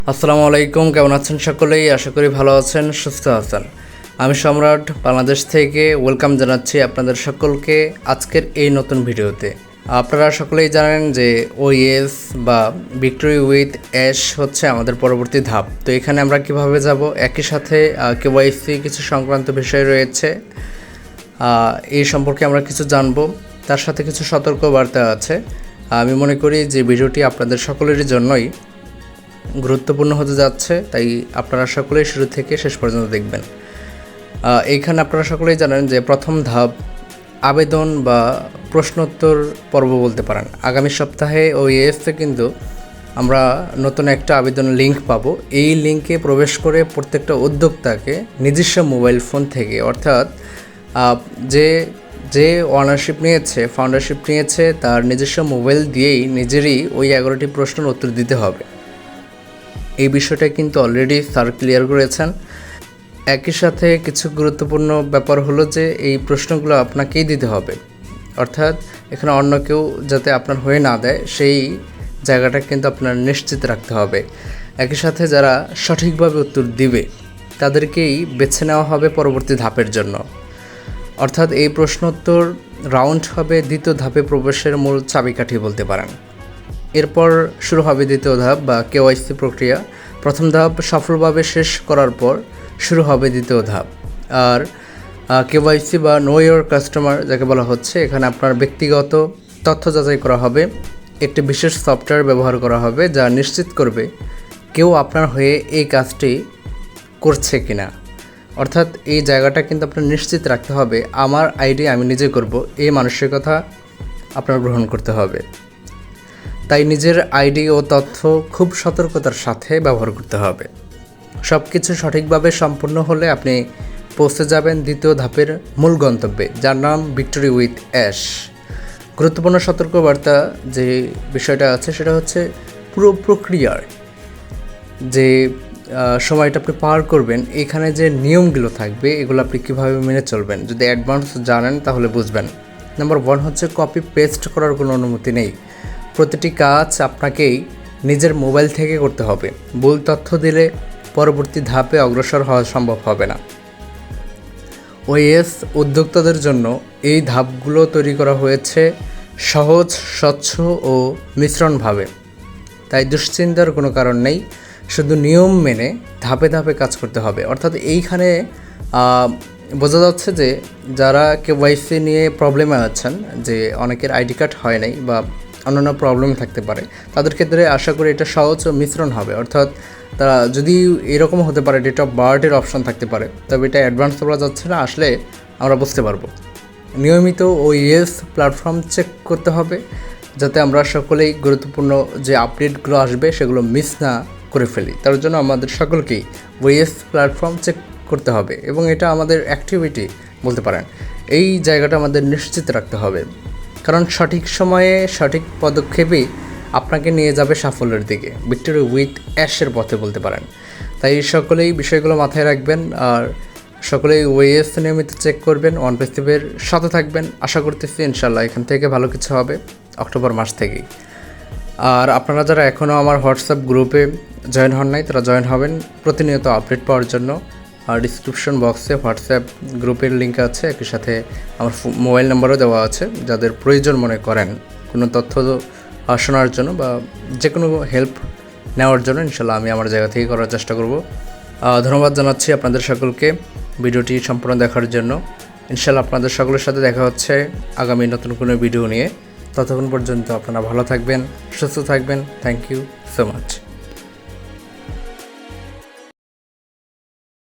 আসসালামু আলাইকুম, কেমন আছেন সকলেই? আশা করি ভালো আছেন, সুস্থ আছেন। আমি সম্রাট বাংলাদেশ থেকে ওয়েলকাম জানাচ্ছি আপনাদের সকলকে আজকের এই নতুন ভিডিওতে। আপনারা সকলেই জানেন যে ওএস বা ভিক্টোরি উইথ অ্যাশ হচ্ছে আমাদের পরবর্তী ধাপ। তো এখানে আমরা কিভাবে যাব, একই সাথে কেওয়াইসি কিছু সংক্রান্ত বিষয় রয়েছে, এই সম্পর্কে আমরা কিছু জানবো। তার সাথে কিছু সতর্কবার্তা আছে। আমি মনে করি যে ভিডিওটি আপনাদের সকলেরই জন্যই গুরুত্বপূর্ণ হতে যাচ্ছে, তাই আপনারা সকলেই শুরু থেকে শেষ পর্যন্ত দেখবেন। এইখানে আপনারা সকলেই জানেন যে প্রথম ধাপ আবেদন বা প্রশ্নোত্তর পর্ব বলতে পারেন। আগামী সপ্তাহে ওএসতে কিন্তু আমরা নতুন একটা আবেদন লিঙ্ক পাবো। এই লিঙ্কে প্রবেশ করে প্রত্যেকটা উদ্যোক্তাকে নিজস্ব মোবাইল ফোন থেকে, অর্থাৎ যে অনারশিপ নিয়েছে, ফাউন্ডারশিপ নিয়েছে, তার নিজস্ব মোবাইল দিয়েই নিজেরই ওই 11টি প্রশ্নের উত্তর দিতে হবে। এই বিষয়টা কিন্তু অলরেডি স্যার ক্লিয়ার করেছেন। একই সাথে কিছু গুরুত্বপূর্ণ ব্যাপার হলো যে এই প্রশ্নগুলো আপনাকেই দিতে হবে, অর্থাৎ এখানে অন্য কেউ যাতে আপনার হয়ে না দেয় সেই জায়গাটা কিন্তু আপনার নিশ্চিত রাখতে হবে। একই সাথে যারা সঠিকভাবে উত্তর দিবে তাদেরকেই বেছে নেওয়া হবে পরবর্তী ধাপের জন্য। অর্থাৎ এই প্রশ্নোত্তর রাউন্ড হবে দ্বিতীয় ধাপে প্রবেশের মূল চাবিকাঠি বলতে পারেন। এরপর শুরু হবে দ্বিতীয় ধাপ বা কেওয়াইসি প্রক্রিয়া। প্রথম ধাপ সফলভাবে শেষ করার পর শুরু হবে দ্বিতীয় ধাপ। আর কেওয়াইসি বা নো ইওর কাস্টমার যাকে বলা হচ্ছে, এখানে আপনার ব্যক্তিগত তথ্য যাচাই করা হবে। একটি বিশেষ সফটওয়্যার ব্যবহার করা হবে যা নিশ্চিত করবে কেউ আপনার হয়ে এই কাজটি করছে কিনা। অর্থাৎ এই জায়গাটা কিন্তু আপনার নিশ্চিত রাখতে হবে, আমার আইডি আমি নিজে করব, এই মানসিকতা আপনার গ্রহণ করতে হবে। তাই নিজের আইডি ও তথ্য খুব সতর্কতার সাথে ব্যবহার করতে হবে। সব কিছু সঠিকভাবে সম্পূর্ণ হলে আপনি পৌঁছে যাবেন দ্বিতীয় ধাপের মূল গন্তব্যে, যার নাম ভিক্টোরি উইথ অ্যাশ। গুরুত্বপূর্ণ সতর্কবার্তা যে বিষয়টা আছে সেটা হচ্ছে পুরো প্রক্রিয়ার যে সময়টা আপনি পার করবেন, এখানে যে নিয়মগুলো থাকবে এগুলো আপনি কীভাবে মেনে চলবেন, যদি অ্যাডভান্স জানেন তাহলে বুঝবেন। নাম্বার 1 হচ্ছে কপি পেস্ট করার কোনো অনুমতি নেই। প্রতিটি কাজ আপনাকেই নিজের মোবাইল থেকে করতে হবে। ভুল তথ্য দিলে পরবর্তী ধাপে অগ্রসর হওয়া সম্ভব হবে না। ওএস উদ্যোক্তাদের জন্য এই ধাপগুলো তৈরি করা হয়েছে সহজ, স্বচ্ছ ও মিশ্রণভাবে। তাই দুশ্চিন্তার কোনো কারণ নেই, শুধু নিয়ম মেনে ধাপে ধাপে কাজ করতে হবে। অর্থাৎ এইখানে বোঝা যাচ্ছে যে যারা কেওয়াইসি নিয়ে প্রবলেমে আছেন, যে অনেকের আইডি কার্ড হয় নাই বা অন্যান্য প্রবলেম থাকতে পারে, তাদের ক্ষেত্রে আশা করি এটা সহজ ও মিশ্রণ হবে। অর্থাৎ তারা যদি এরকম হতে পারে ডেট অফ বার্থের অপশন থাকতে পারে, তবে এটা অ্যাডভান্স বলা যাচ্ছে না, আসলে আমরা বুঝতে পারবো। নিয়মিত ওএস প্ল্যাটফর্ম চেক করতে হবে যাতে আমরা সকলেই গুরুত্বপূর্ণ যে আপডেটগুলো আসবে সেগুলো মিস না করে ফেলি। তার জন্য আমাদের সকলকেই ওএস প্ল্যাটফর্ম চেক করতে হবে এবং এটা আমাদের অ্যাক্টিভিটি বলতে পারেন। এই জায়গাটা আমাদের নিশ্চিত রাখতে হবে, কারণ সঠিক সময়ে সঠিক পদক্ষেপই আপনাকে নিয়ে যাবে সাফল্যের দিকে, ভিক্টোরি উইথ অ্যাশের পথে বলতে পারেন। তাই সকলেই বিষয়গুলো মাথায় রাখবেন আর সকলেই ওএস নিয়মিত চেক করবেন, ওয়ান পেসিভের সাথে থাকবেন। আশা করতেছি ইনশাল্লাহ এখান থেকে ভালো কিছু হবে অক্টোবর মাস থেকেই। আর আপনারা যারা এখনও আমার হোয়াটসঅ্যাপ গ্রুপে জয়েন হন নাই, তারা জয়েন হবেন প্রতিনিয়ত আপডেট পাওয়ার জন্য। আর ডিসক্রিপশন বক্সে হোয়াটসঅ্যাপ গ্রুপের লিঙ্ক আছে, একই সাথে আমার মোবাইল নাম্বারও দেওয়া আছে। যাদের প্রয়োজন মনে করেন কোনো তথ্য শোনার জন্য বা যে কোনো হেল্প নেওয়ার জন্য, ইনশাল্লাহ আমি আমার জায়গা থেকে করার চেষ্টা করব। ধন্যবাদ জানাচ্ছি আপনাদের সকলকে ভিডিওটি সম্পূর্ণ দেখার জন্য। ইনশাল্লাহ আপনাদের সকলের সাথে দেখা হচ্ছে আগামী নতুন কোনো ভিডিও নিয়ে। ততক্ষণ পর্যন্ত আপনারা ভালো থাকবেন, সুস্থ থাকবেন। Thank you so much.